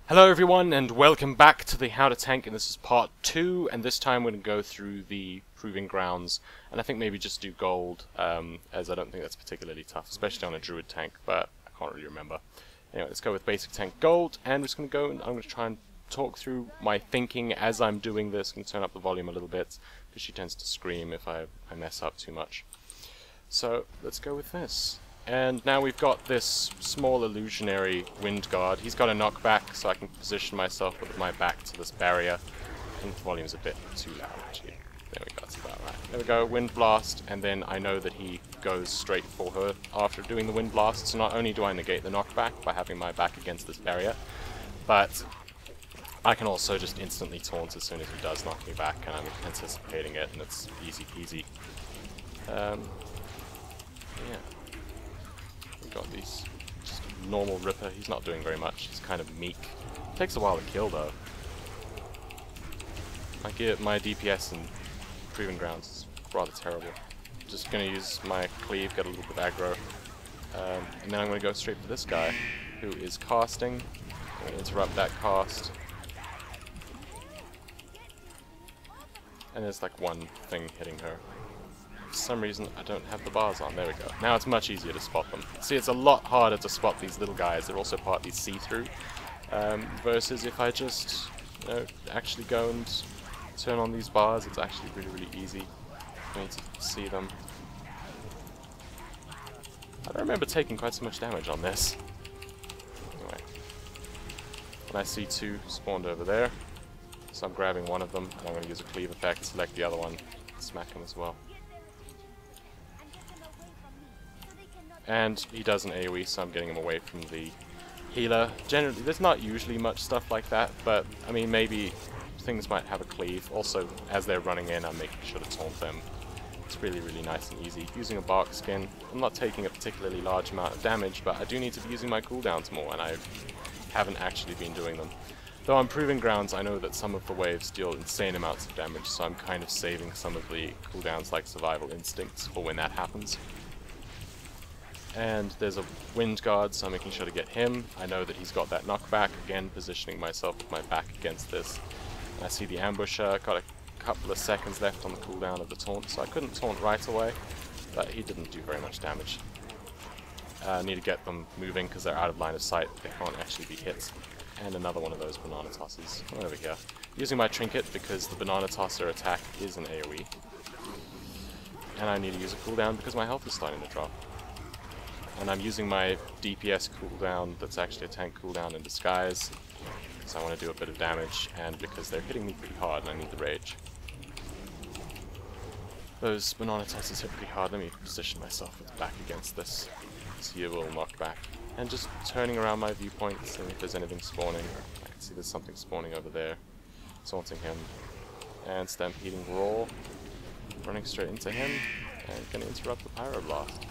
Hello everyone and welcome back to the How to Tank, and this is part 2, and this time we're going to go through the Proving Grounds, and I think maybe just do gold, as I don't think that's particularly tough, especially on a druid tank, but I can't really remember. Anyway, let's go with basic tank gold, and we're just going to go and I'm going to try and talk through my thinking as I'm doing this. I'm going to turn up the volume a little bit, because she tends to scream if I mess up too much. So, let's go with this. And now we've got this small illusionary wind guard. He's got a knockback, so I can position myself with my back to this barrier. I think the volume's a bit too loud, actually. There we go, that's about right. There we go, wind blast, and then I know that he goes straight for her after doing the wind blast. So not only do I negate the knockback by having my back against this barrier, but I can also just instantly taunt as soon as he does knock me back, and I'm anticipating it, and it's easy peasy. Yeah. Got these just normal Ripper. He's not doing very much. He's kind of meek. Takes a while to kill though. My DPS in Proving Grounds is rather terrible. Just gonna use my cleave, get a little bit of aggro, and then I'm gonna go straight for this guy who is casting. I'm gonna interrupt that cast. And there's like one thing hitting her. For some reason I don't have the bars on. There we go. Now it's much easier to spot them. See, it's a lot harder to spot these little guys. They're also partly see-through. Versus if I just, actually go and turn on these bars, it's actually really easy for me to see them. I don't remember taking quite so much damage on this. Anyway. And I see two spawned over there. So I'm grabbing one of them, and I'm going to use a cleave effect, select the other one, and smack him as well. And he does an AoE, so I'm getting him away from the healer. Generally, there's not usually much stuff like that, but I mean, maybe things might have a cleave. Also, as they're running in, I'm making sure to taunt them. It's really nice and easy. Using a bark skin, I'm not taking a particularly large amount of damage, but I do need to be using my cooldowns more, and I haven't actually been doing them. Though on Proving Grounds, I know that some of the waves deal insane amounts of damage, so I'm kind of saving some of the cooldowns like Survival Instincts for when that happens. And there's a wind guard, so I'm making sure to get him. I know that he's got that knockback, again positioning myself with my back against this. And I see the ambusher, got a couple of seconds left on the cooldown of the taunt, so I couldn't taunt right away, but he didn't do very much damage. I need to get them moving because they're out of line of sight, they can't actually be hit. And another one of those banana tosses over here. Using my trinket because the banana tosser attack is an AoE. And I need to use a cooldown because my health is starting to drop. And I'm using my DPS cooldown that's actually a tank cooldown in disguise, so I want to do a bit of damage, and because they're hitting me pretty hard and I need the rage. Those banana tosses hit pretty hard. Let me position myself with back against this, see a little knockback. And just turning around my viewpoint, seeing if there's anything spawning. I can see there's something spawning over there. Taunting him. And stampeding raw. Running straight into him, and gonna interrupt the pyroblast.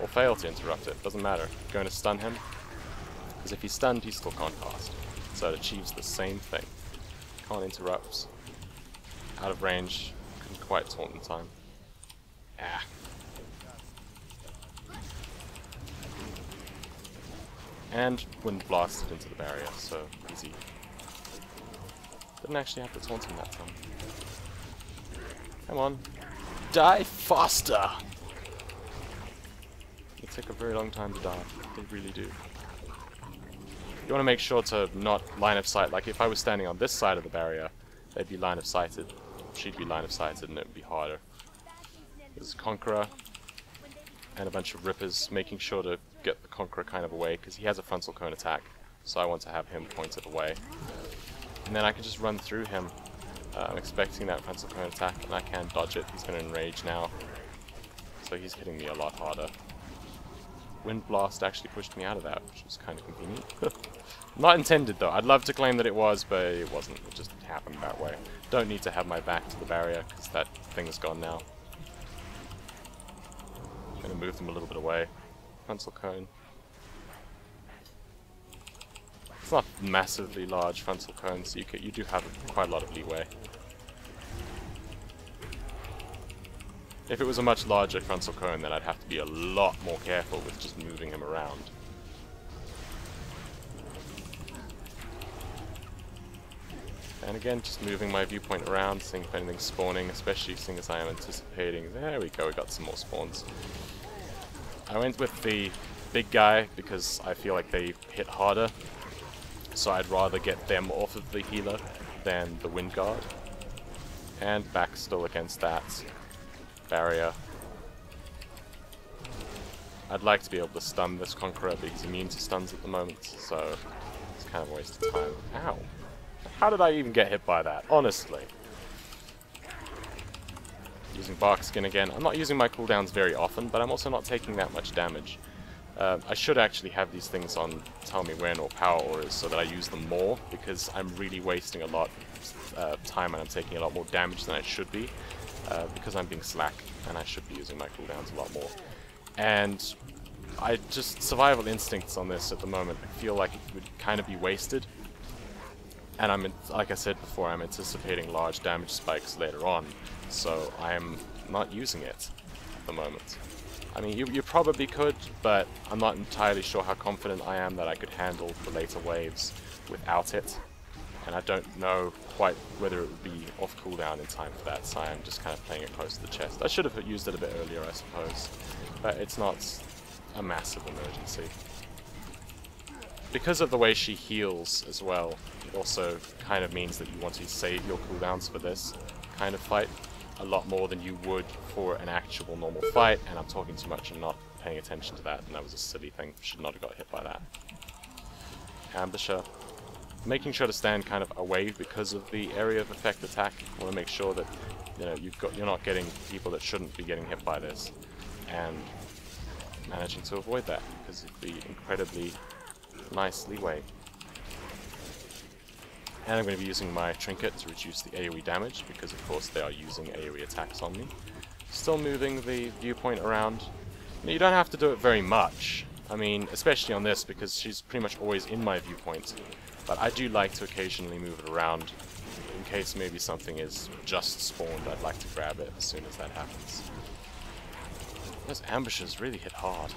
Or fail to interrupt it, doesn't matter. Going to stun him, because if he's stunned, he still can't cast. So it achieves the same thing. Can't interrupt. Out of range, couldn't quite taunt in time. Ah. And wind blasted into the barrier, so easy. Didn't actually have to taunt him that time. Come on. Die faster! They take a very long time to die. They really do. You want to make sure to not line of sight. Like if I was standing on this side of the barrier, they'd be line of sighted. She'd be line of sighted and it would be harder. There's a Conqueror and a bunch of Rippers, making sure to get the Conqueror kind of away because he has a frontal cone attack. So I want to have him pointed away. And then I can just run through him. I'm expecting that frontal cone attack and I can dodge it. He's going to enrage now. So he's hitting me a lot harder. Wind Blast actually pushed me out of that, which was kind of convenient. Not intended though. I'd love to claim that it was, but it wasn't. It just happened that way. Don't need to have my back to the barrier, because that thing is gone now. I'm going to move them a little bit away. Frontal cone. It's not massively large frontal cone, so you do have quite a lot of leeway. If it was a much larger frontal cone, then I'd have to be a lot more careful with just moving him around. And again, just moving my viewpoint around, seeing if anything's spawning, especially seeing as I am anticipating. There we go, we got some more spawns. I went with the big guy because I feel like they hit harder, so I'd rather get them off of the healer than the wind guard. And back still against that barrier. I'd like to be able to stun this Conqueror, but he's immune to stuns at the moment, so it's kind of a waste of time. Ow! How did I even get hit by that? Honestly. Using Bark Skin again. I'm not using my cooldowns very often, but I'm also not taking that much damage. I should actually have these things on Tell Me When or Power Auras so that I use them more, because I'm really wasting a lot of time and I'm taking a lot more damage than I should be, because I'm being slack and I should be using my cooldowns a lot more. And survival instincts on this at the moment, I feel like it would kind of be wasted. And like I said before, I'm anticipating large damage spikes later on, so I am not using it at the moment. I mean, you probably could, but I'm not entirely sure how confident I am that I could handle the later waves without it. And I don't know quite whether it would be off cooldown in time for that, so I'm just kind of playing it close to the chest. I should have used it a bit earlier, I suppose, but it's not a massive emergency. Because of the way she heals as well, it also kind of means that you want to save your cooldowns for this kind of fight a lot more than you would for an actual normal fight, and I'm talking too much and not paying attention to that, and that was a silly thing. Should not have got hit by that. Ambusher. Making sure to stand kind of away because of the area of effect attack. I want to make sure that you're not getting people that shouldn't be getting hit by this, and managing to avoid that because of the incredibly nice leeway. And I'm going to be using my trinket to reduce the AoE damage, because of course they are using AoE attacks on me. Still moving the viewpoint around. You don't have to do it very much. I mean, especially on this, because she's pretty much always in my viewpoint. But I do like to occasionally move it around, in case maybe something is just spawned. I'd like to grab it as soon as that happens. Those ambushes really hit hard.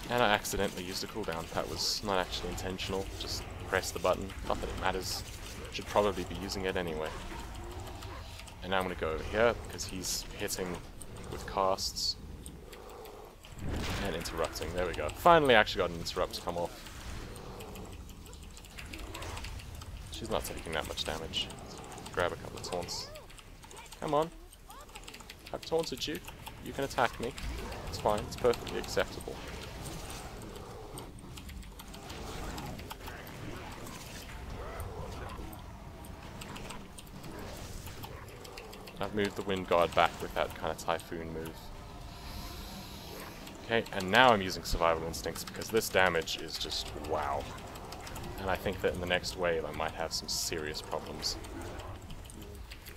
And I accidentally used a cooldown. That was not actually intentional, just press the button. Not that it matters. Should probably be using it anyway. And now I'm going to go over here, because he's hitting with casts. And interrupting. There we go. Finally actually got an interrupt to come off. She's not taking that much damage. Grab a couple of taunts. Come on. I've taunted you. You can attack me. It's fine. It's perfectly acceptable. I've moved the Wind Guard back with that kind of Typhoon move. Okay, and now I'm using Survival Instincts because this damage is just wow. And I think that in the next wave I might have some serious problems.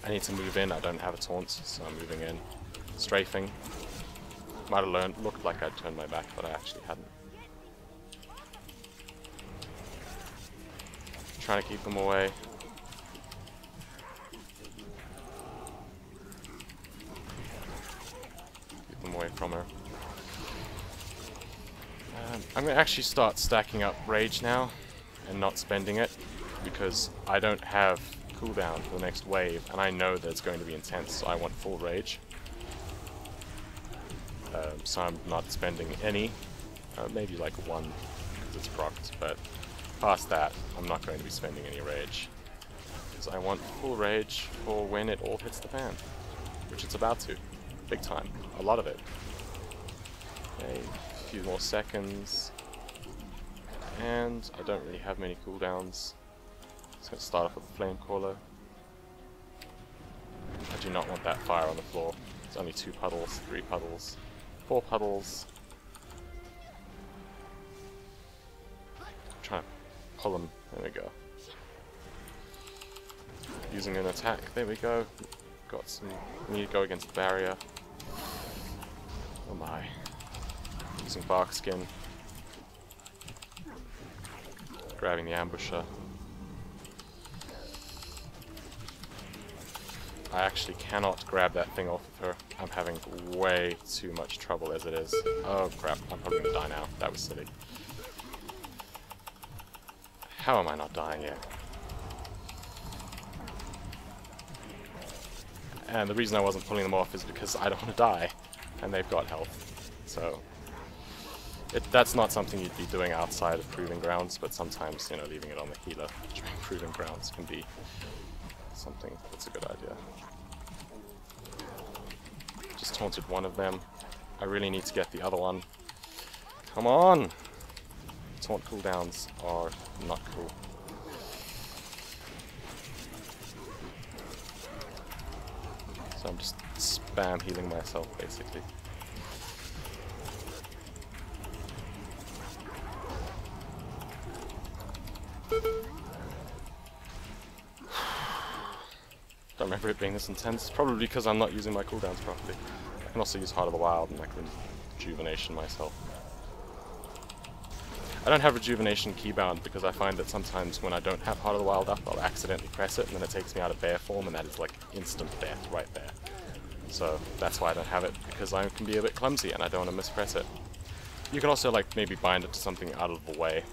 I need to move in, I don't have a taunt, so I'm moving in. Strafing. Might have looked like I'd turned my back, but I actually hadn't. Trying to keep them away. Away from her. I'm going to actually start stacking up Rage now and not spending it, because I don't have cooldown for the next wave and I know that it's going to be intense, so I want full Rage. So I'm not spending any, maybe like one because it's procced, but past that I'm not going to be spending any Rage, because I want full Rage for when it all hits the fan, which it's about to. Big time. A lot of it. Okay, a few more seconds. And I don't really have many cooldowns. Just going to start off with the Flame Caller. I do not want that fire on the floor. It's only 2 puddles, 3 puddles, 4 puddles. I'm trying to pull them. There we go. Using an attack. There we go. Got some. We need to go against the barrier. Oh my. Using Bark Skin. Grabbing the Ambusher. I actually cannot grab that thing off of her. I'm having way too much trouble as it is. Oh crap, I'm probably gonna die now. That was silly. How am I not dying yet? And the reason I wasn't pulling them off is because I don't want to die, and they've got health. So, that's not something you'd be doing outside of Proving Grounds, but sometimes, you know, leaving it on the healer during Proving Grounds can be something that's a good idea. Just taunted one of them. I really need to get the other one. Come on! Taunt cooldowns are not cool. So I'm just spam healing myself, basically. Don't remember it being this intense. Probably because I'm not using my cooldowns properly. I can also use Heart of the Wild and I can rejuvenation myself. I don't have rejuvenation keybound because I find that sometimes when I don't have Heart of the Wild up, I'll accidentally press it and then it takes me out of bear form, and that is like instant death right there. So that's why I don't have it, because I can be a bit clumsy and I don't want to mispress it. You can also like maybe bind it to something out of the way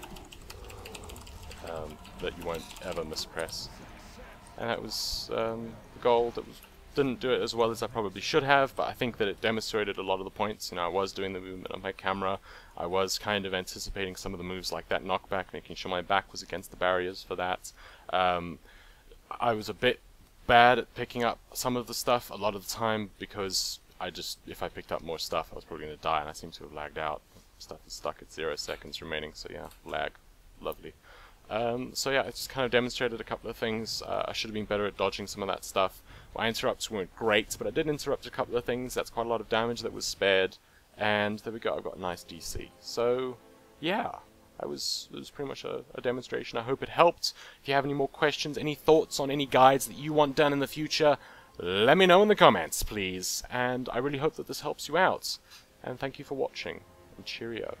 that you won't ever mispress. And that was gold. Didn't do it as well as I probably should have, but I think that it demonstrated a lot of the points. You know, I was doing the movement on my camera. I was kind of anticipating some of the moves like that knockback, making sure my back was against the barriers for that. I was a bit bad at picking up some of the stuff a lot of the time, because if I picked up more stuff, I was probably going to die, and I seem to have lagged out. Stuff is stuck at 0 seconds remaining, so yeah, lag. Lovely. So yeah, it just kind of demonstrated a couple of things. I should have been better at dodging some of that stuff. My interrupts weren't great, but I did interrupt a couple of things. That's quite a lot of damage that was spared. And there we go, I've got a nice DC. So, yeah, it was pretty much a demonstration. I hope it helped. If you have any more questions, any thoughts on any guides that you want done in the future, let me know in the comments, please. And I really hope that this helps you out. And thank you for watching, and cheerio.